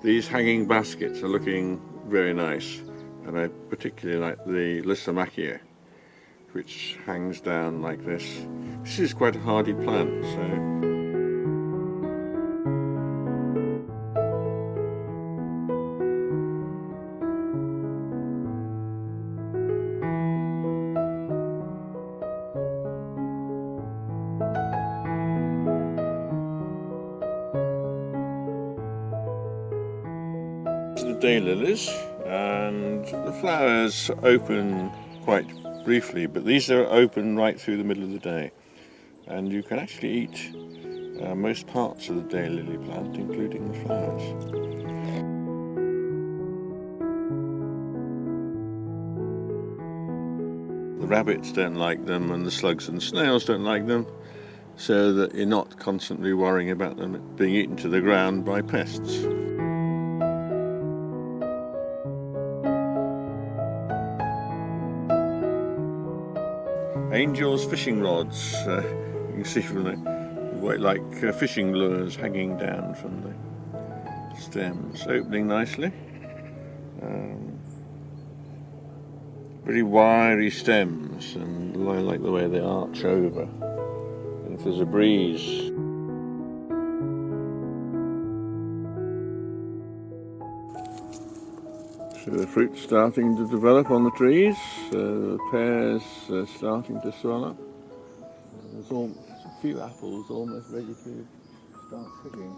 These hanging baskets are looking very nice, and I particularly like the Lysimachia, which hangs down like this. This is quite a hardy plant, so the daylilies, and the flowers open quite briefly, but these are open right through the middle of the day, and you can actually eat most parts of the daylily plant, including the flowers. The rabbits don't like them, and the slugs and snails don't like them, so that you're not constantly worrying about them being eaten to the ground by pests. Angel's fishing rods, you can see from the like fishing lures hanging down from the stems, opening nicely. Very wiry stems, and I like the way they arch over. And if there's a breeze, so the fruit's starting to develop on the trees, the pears are starting to swell up. There's a few apples almost ready to start cooking.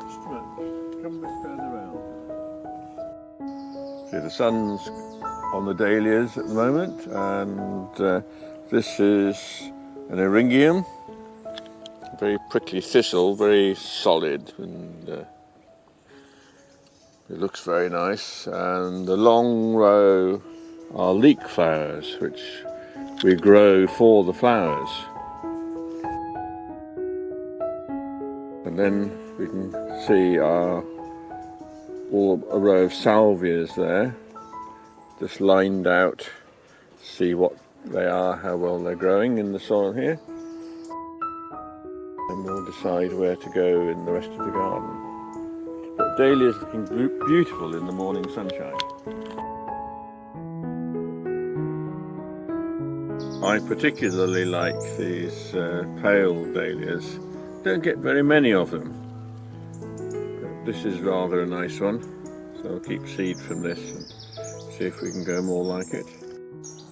Just a minute, come a bit further around. See, the sun's on the dahlias at the moment, and this is an eryngium. Very prickly thistle, very solid, and it looks very nice. And the long row are leek flowers, which we grow for the flowers. And then we can see a row of salvias there, just lined out. See what they are, how well they're growing in the soil here. And we'll decide where to go in the rest of the garden. But dahlia is looking beautiful in the morning sunshine. I particularly like these pale dahlias. Don't get very many of them. But this is rather a nice one, so I'll keep seed from this and see if we can go more like it.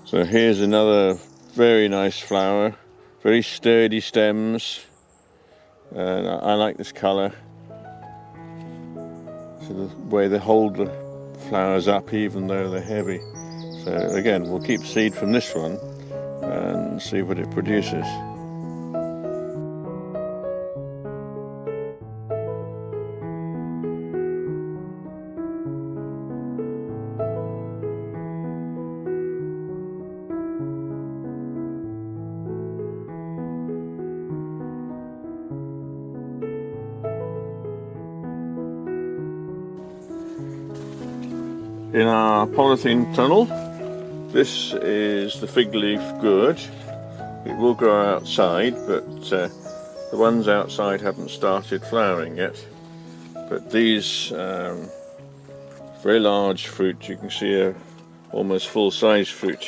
So here's another very nice flower, very sturdy stems. And I like this colour, so the way they hold the flowers up even though they're heavy. So again, we'll keep seed from this one and see what it produces. In our polythene tunnel, this is the fig leaf gourd. It will grow outside, but the ones outside haven't started flowering yet. But these very large fruit, you can see a almost full-size fruit,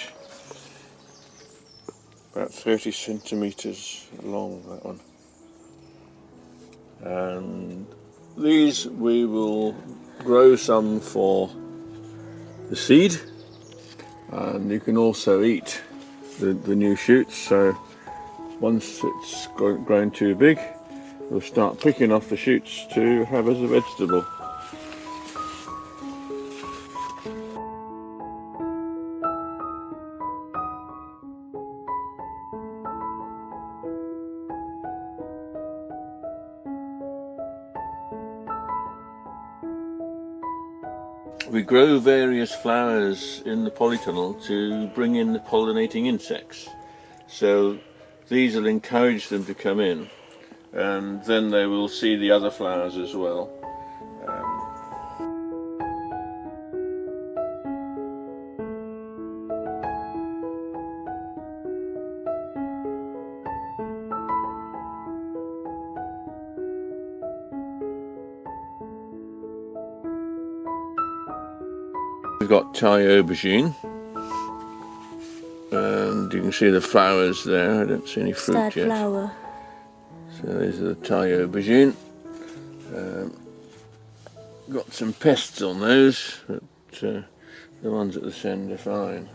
about 30 centimetres long, that one. And these we will grow some for the seed, and you can also eat the new shoots. So once it's grown too big, we'll start picking off the shoots to have as a vegetable. We grow various flowers in the polytunnel to bring in the pollinating insects. So these will encourage them to come in, and then they will see the other flowers as well. We've got Thai aubergine, and you can see the flowers there. I don't see any fruit Start yet. flower. So these are the Thai aubergine. Got some pests on those, but the ones at this end are fine.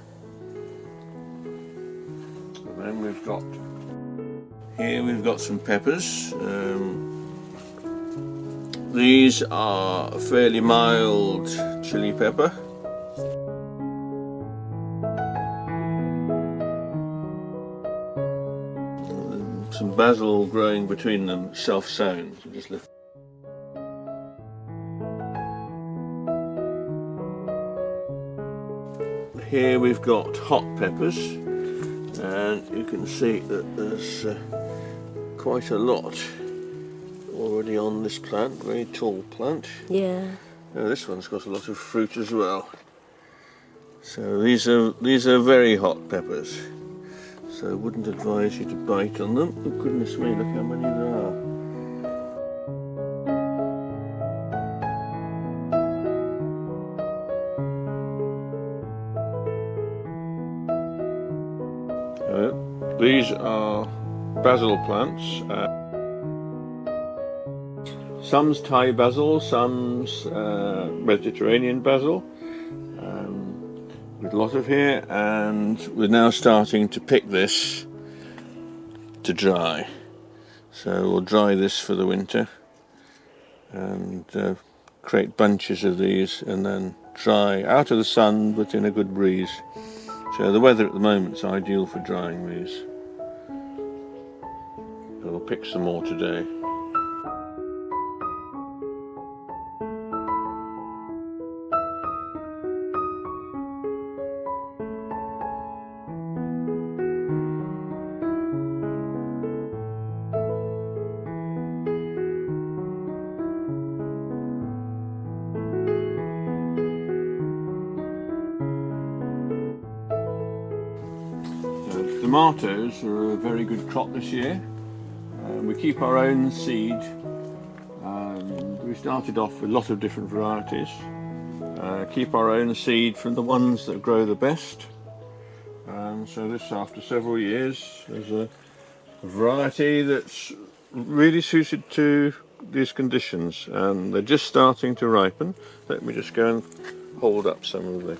And then we've got some peppers. These are a fairly mild chili pepper. Some basil growing between them, self-sown. So just lift. Here we've got hot peppers, and you can see that there's quite a lot already on this plant, very tall plant. Yeah. Now this one's got a lot of fruit as well. So these are very hot peppers. So I wouldn't advise you to bite on them. Oh goodness me, look how many there are. These are basil plants. Some's Thai basil, some's Mediterranean basil. With a lot of here, and we're now starting to pick this to dry. So we'll dry this for the winter and create bunches of these and then dry out of the sun but in a good breeze. So the weather at the moment is ideal for drying these. So we'll pick some more today. Tomatoes are a very good crop this year. We keep our own seed. We started off with a lot of different varieties. Keep our own seed from the ones that grow the best. So this, after several years, is a variety that's really suited to these conditions, and they're just starting to ripen. Let me just go and hold up some of the.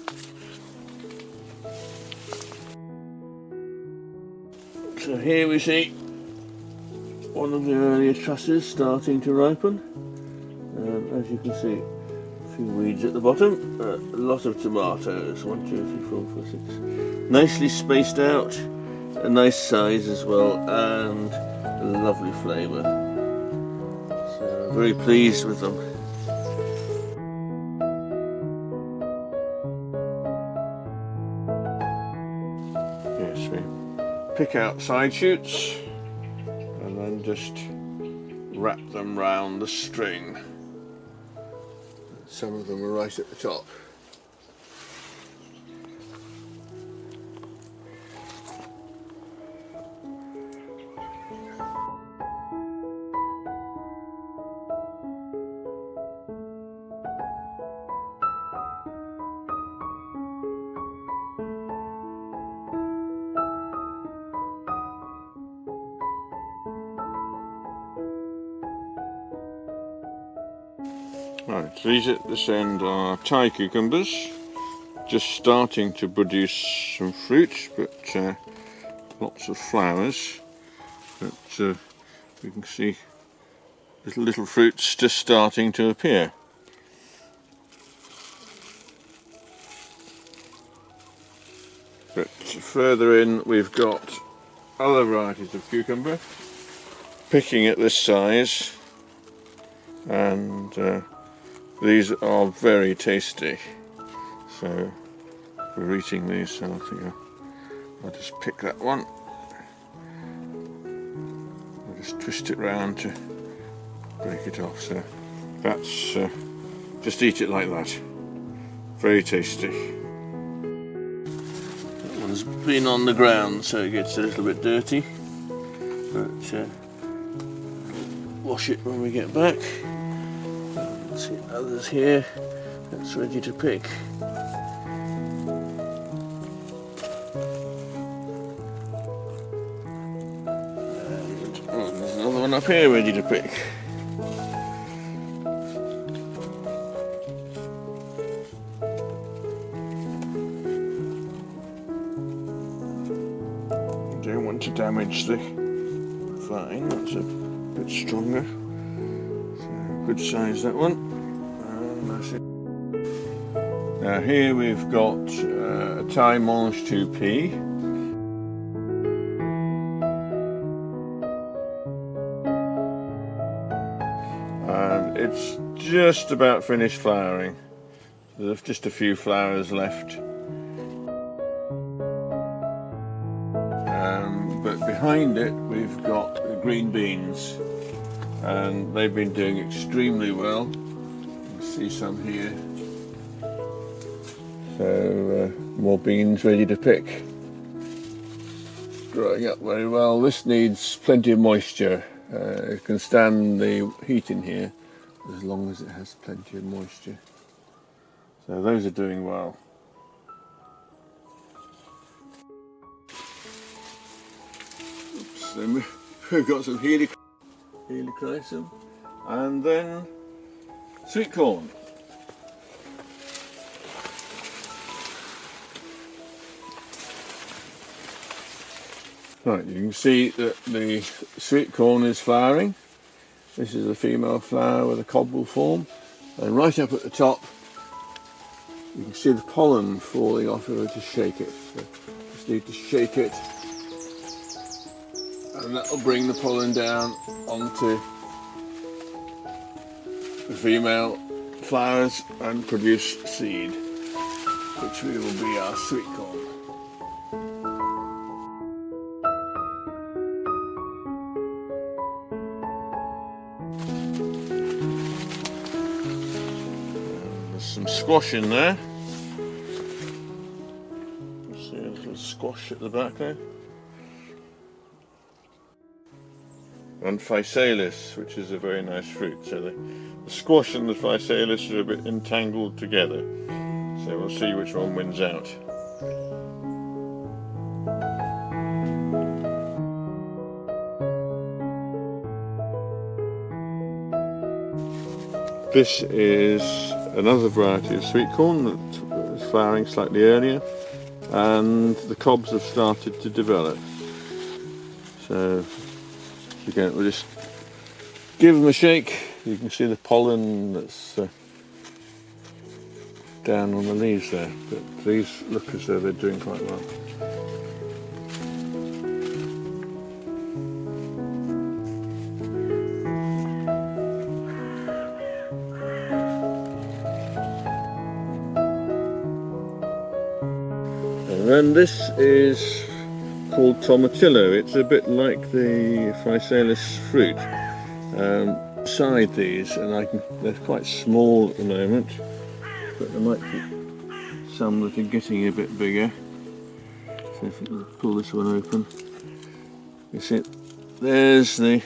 So here we see one of the earlier trusses starting to ripen. As you can see, a few weeds at the bottom, a lot of tomatoes, 1, 2, 3, 4, 5, 6. Nicely spaced out, a nice size as well, and a lovely flavour. So very pleased with them. Yes, we pick out side shoots and then just wrap them round the string. Some of them are right at the top. Right, these at this end are Thai cucumbers, just starting to produce some fruit, but lots of flowers. But you can see little fruits just starting to appear. But further in we've got other varieties of cucumber, picking at this size, and these are very tasty. So we're eating these, so I think I'll just pick that one. I'll just twist it round to break it off. So that's just eat it like that. Very tasty. That one's been on the ground, so it gets a little bit dirty, but wash it when we get back. See others here, that's ready to pick. one up here ready to pick. Don't want to damage the vine, that's a bit stronger. So good size that one. And that's it. Now here we've got a Thai mange 2p. And it's just about finished flowering. There's just a few flowers left. But behind it we've got the green beans, and they've been doing extremely well. You can see some here. So more beans ready to pick. Growing up very well. This needs plenty of moisture. It can stand the heat in here as long as it has plenty of moisture. So those are doing well. Oops, then we've got some helichrysum and then sweet corn. Right, you can see that the sweet corn is flowering. This is a female flower with a cob will form, and right up at the top you can see the pollen falling off if I just shake it. So just need to shake it, and that will bring the pollen down onto the female flowers and produce seed, which will be our sweet corn. Some squash in there. See a little squash at the back there. And physalis, which is a very nice fruit. So the squash and the physalis are a bit entangled together. So we'll see which one wins out. This is another variety of sweet corn that is flowering slightly earlier, and the cobs have started to develop. So again, we'll just give them a shake. You can see the pollen that's down on the leaves there, but these look as though they're doing quite well. And this is called tomatillo. It's a bit like the physalis fruit. Side these, and they're quite small at the moment, but there might be some that are getting a bit bigger. So if we can pull this one open, you see there's it's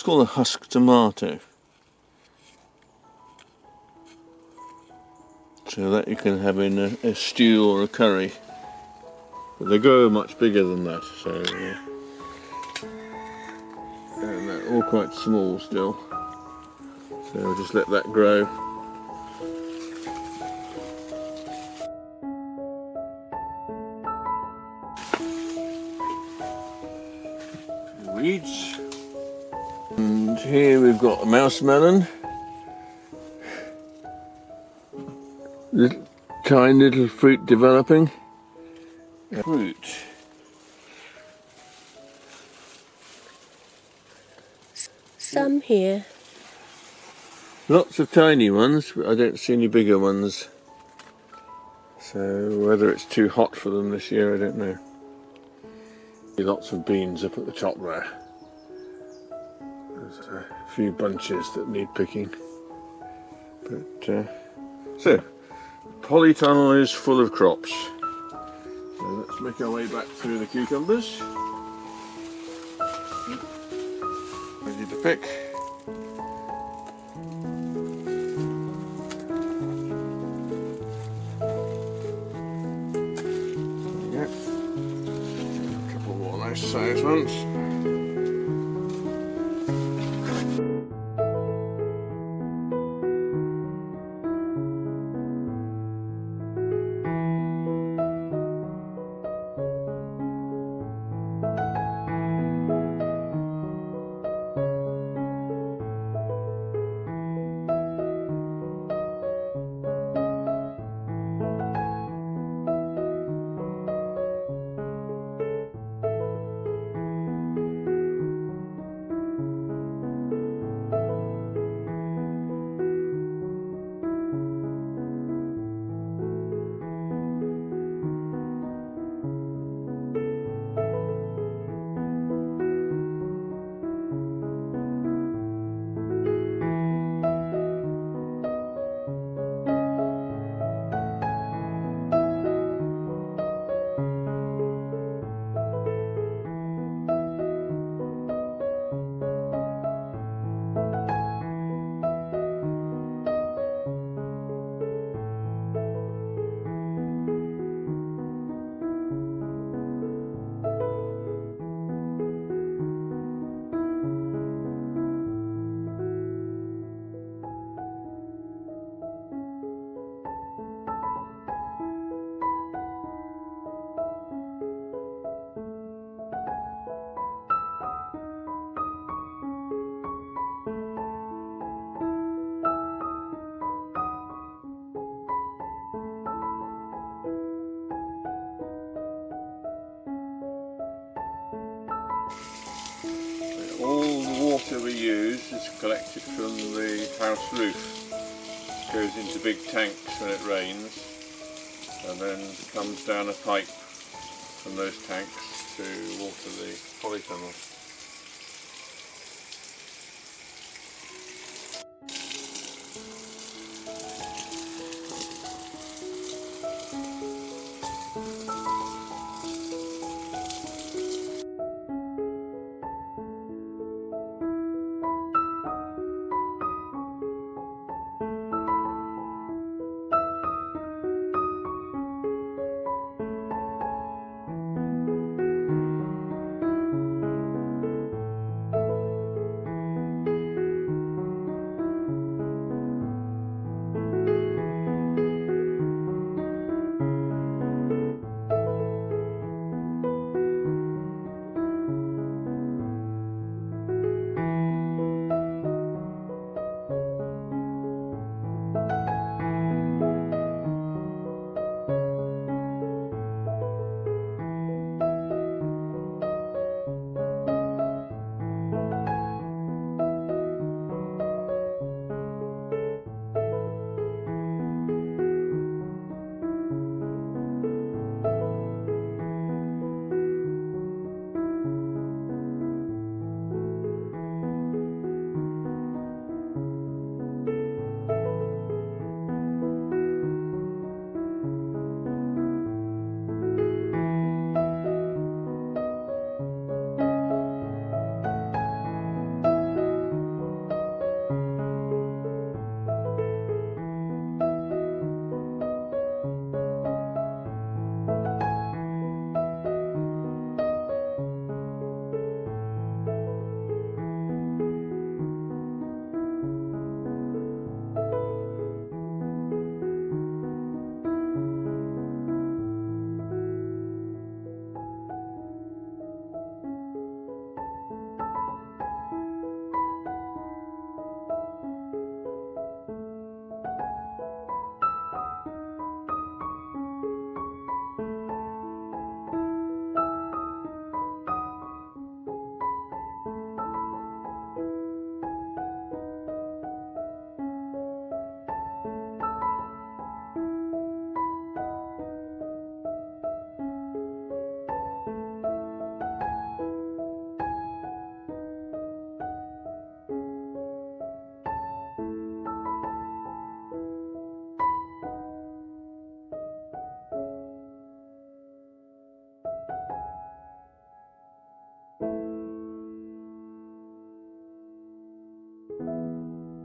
called a husk tomato. So that you can have in a stew or a curry, but they grow much bigger than that. So and they're all quite small still. So we'll just let that grow. Weeds. And here we've got a mouse melon. Tiny little fruit developing. Fruit. Some here. Lots of tiny ones, but I don't see any bigger ones. So whether it's too hot for them this year, I don't know. Lots of beans up at the top there. There's a few bunches that need picking. But so polytunnel is full of crops. So let's make our way back through the cucumbers. Ready to pick. There we go. A couple more nice sized ones. All the water we use is collected from the house roof. Goes into big tanks when it rains and then comes down a pipe from those tanks to water the polytunnels.